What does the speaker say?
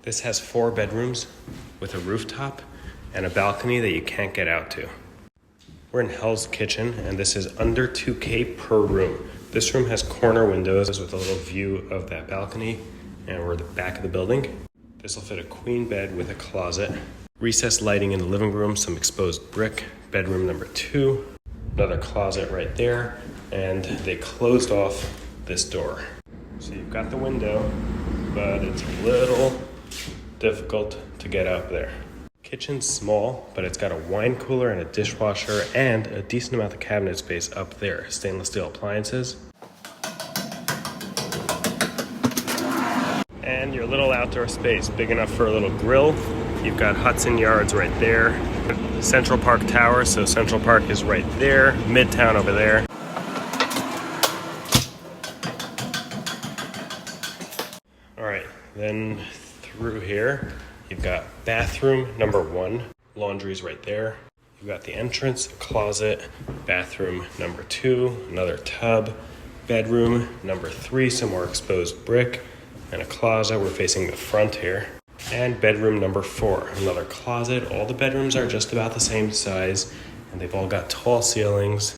This has 4 bedrooms with a rooftop and a balcony that you can't get out to. We're in Hell's Kitchen, and this is under $2K per room. This room has corner windows with a little view of that balcony, and we're at the back of the building. This will fit a queen bed with a closet. Recessed lighting in the living room, some exposed brick. Bedroom number 2, another closet right there, and they closed off this door. So you've got the window, but it's a little difficult to get out there. Kitchen's small, but it's got a wine cooler and a dishwasher and a decent amount of cabinet space up there. Stainless steel appliances. And your little outdoor space, big enough for a little grill. You've got Hudson Yards right there. Central Park Tower, so Central Park is right there. Midtown over there. All right, then through here, you've got bathroom number 1, laundry's right there. You've got the entrance, closet, bathroom number 2, another tub, bedroom number 3, some more exposed brick, and a closet. We're facing the front here. And bedroom number 4, another closet. All the bedrooms are just about the same size, and they've all got tall ceilings.